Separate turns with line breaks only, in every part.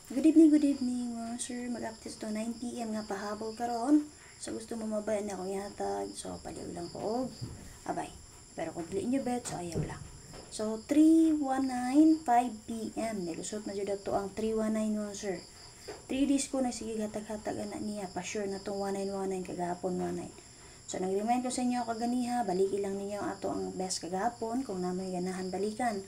Good evening mga sir. Mag-update to 9 PM nga pahabol karon. So gusto mo mabay na akong yatag. So paliw lang ko og abay. Pero kung dili nyo bet, so ayaw lang. So 3:19 5 PM. Nilusot na jud to ang 319 mga sir. 3 days ko na sige hatag-hatag ana niya. Pa sure na tong 1919 kagahapon 19. So nag-remind ko sa inyo kaganiha, baliki lang ninyo ato ang best kagahapon kung namoy ganahan balikan.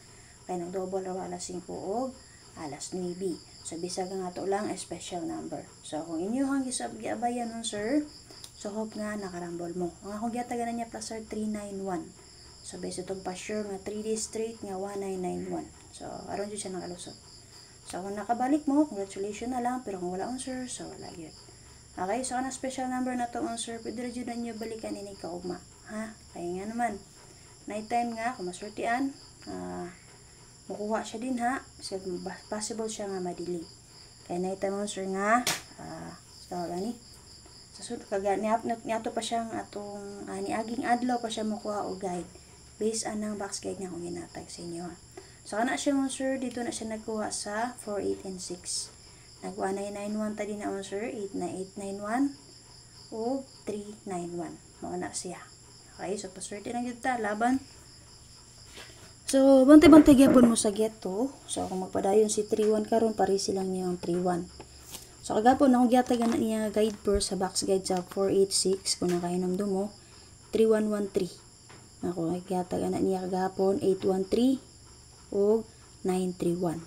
Kaya nag-double raw alas 5 og alas 9. So, bisag nga to lang special number. So, kung inyo hang giabayan nun, sir, so, hope nga nakarambol mo. Ang akong giatagan niya plus sir 391. So, based itong pa-sure nga 3 days straight nga 1991. So, aron dyan siya nakalusot. So, kung nakabalik mo, congratulations na lang. Pero kung wala on, sir, so, wala yun. Okay, so, ang special number na to on, sir, pwede rin dyan nyo balikan ini kaugma. Ha? Kaya nga naman, night time nga, kung masurtian, makuha siya din ha. So, possible siya nga madili. Kaya naita mo sir nga so gani. So kaga niato pa siyang atong niaging adlaw pa siya makuha og guide based anang box guide nga kung ginatag sa inyo ha. So kana siya mo sir dito na siya nagkuha sa 4, 8 and 6. Nagkuha na 991 ta din na mo sir 891 o 391. Mao na siya. Okay, so paswerte lang gyud ta laban. So, bantay-bantay gyapon mo sa geto. So, kung magpadayon si 31 karon pare silang niya ang 31. So, kagapon akong giatagan na niya guide per sa box guide sa 486 kung nakainom mo 3113. Ako giatagan na niya kagapon 813 o 931.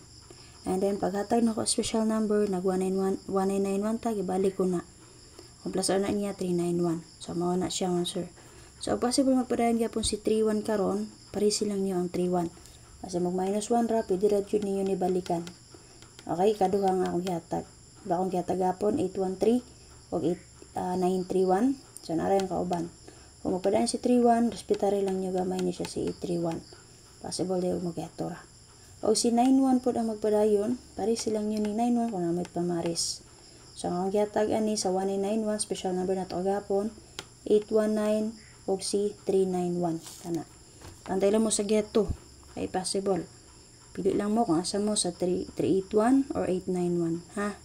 And then paghatag nako special number nag 1991 ta gibalik ko na. Kung plus na niya 391. So, mao na siya man sir. So, possible magpadayon gyapon si 31 karon pare silang niyo ang 31. Kasi mag-minus 1 ra, pwede ra jud ninyo ni balikan. Okay, kaduha nga akong gihatag. Ba akong gihatag gapon 813 o 931. So nara yung kauban. Kung magpadayon si 31, respetare lang niyo gamay ni siya si 831. Possible daw magyato ra. O si 91 pod ang magpadayon, pare silang niyo ni 91 kung namay pamaris. So ang akong gihatag ani sa 1991 special number na to gapon 819 o si 391 kana. Pantay lang mo sa geto. Ay possible. Pili lang mo kung asa mo sa 381 or 891. Ha?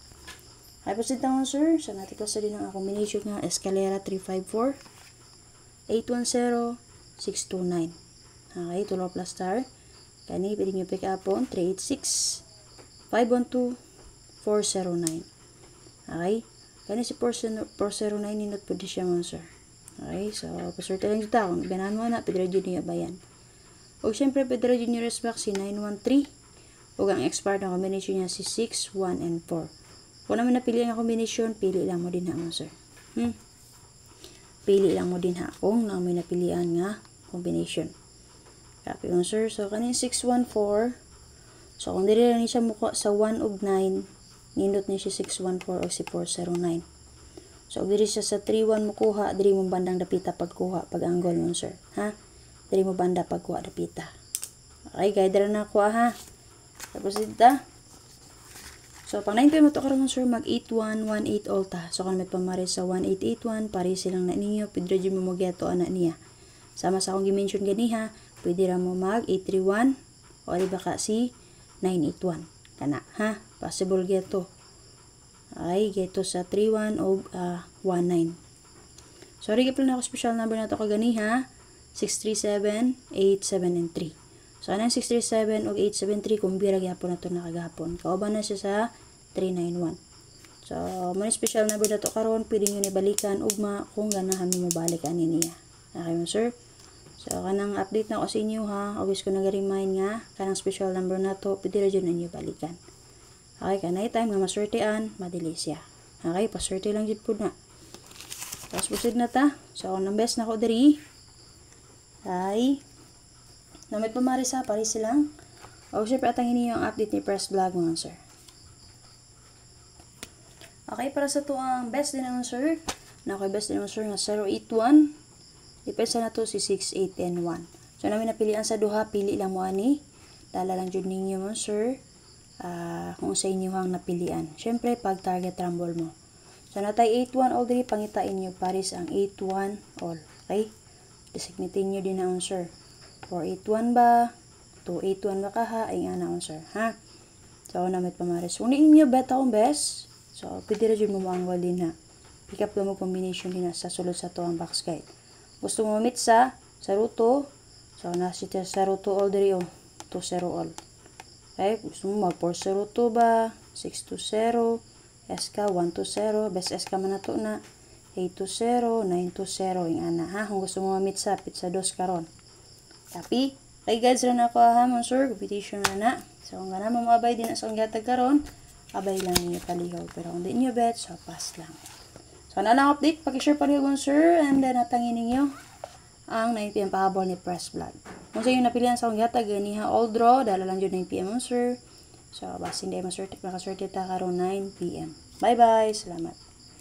Ay pasita mo sir. So natin ko sa din ang combination nga Escalera 354 810 629. Okay, tulo plus star. Kani pwede nyo pick up on 386 512 409. Okay? Kani si 409 ninot po di siya mo sir. Okay, so paswerte lang dito. Kung binahan mo na, pwede rin niya bayan. O syempre, pwede rin yung respect si 913. O ang expired na combination niya si 6, 1, and 4. Kung naman napili ang combination, pili lang mo din ha, sir. Pili lang mo din ha kung naman napilian nga combination. Copy mo, sir. So, kanin 614. So, kung dili lang siya mukha sa 1 ug 9, nindot niya si 614 o si 409. So, diri siya sa 3-1 mo kuha, diri mo bandang dapita pagkuha, pag-anggol mo, sir. Ha? Diri mo banda pagkuha dapita. Okay, guide na kuha, ha? Tapos dito. So, pang 9 mo to karon sir, mag 8118 ulta. So, kung may pamari sa 1881, pare silang na ninyo, pwede rin mo magyato anak niya. Sama sa akong gimension ganiha, pwede rin mo mag 831, o di ba ka si 981. Kana, ha? Possible gyato. Ay, geto sa 31 o 19. Sorry, gipil na ako special number na to kaganiha. 637, 87, and 3. So, anong 637 o 873 kung birag yapon na to nakagapon. Kauban na siya sa 391. So, may special number na to karon pwede nyo nibalikan ugma kung ganahan mo mabalik ani niya. Okay mo, sir? So, kanang update na ako sa inyo ha. Always ko nag-remind nga, kanang special number na to, pwede rin na nyo balikan. Okay, kanay time nga maswertean, madili siya. Okay, paswerte lang dito po na. Tapos proceed na ta. So, ang best na ko diri ay namit pamari sa pare silang. O, syempre atangin niyo ang update ni Press Vlog mga sir. Okay, para sa to ang best din naman sir. Na ako best din naman sir nga 081. Depensa na to si 6, 8, and 1. So, namin napilian sa duha, pili lang mo ani. Dala lang dyan ninyo mga sir. Kung sa inyo ang napilian. Syempre, pag target rumble mo. So, natay 8-1 all day, pangitain nyo pares ang 8-1 all. Okay? Designatin nyo din na sir. 4-8-1 ba? 2-8-1 ba ka ha? Ay nga na sir. Ha? So, ikaw na may pamares. Kung ninyo bet akong best, so pwede rin mo ang walin ha. Pick up mo combination din sa sulod sa to ang box guide. Gusto mo mamit sa ruto, so nasita sa ruto all diri o 2-0 all. Okay, gusto mo mag 4-0 to ba, 6-0, SK 1-0, best SK man na to na 8-0, 9-0 yung ana ha. Kung gusto mo mamit sa pizza 2 karon. Tapi kay guys ra na ako ha sir, competition na. So kung gana mo abay din sa akong gatag karon, abay lang ninyo palihaw. Pero kung di niyo bet, so pass lang. So na update, paki-share pa niyo sir, and then natangin ninyo ang 9 PM pahabol ni Press Vlog. Kung sa inyo napilihan sa akong gatag ganiha all draw, dala lang jud 9 PM sir. So basin day mo sir, makaswerte ta karon 9 PM. Bye bye, salamat.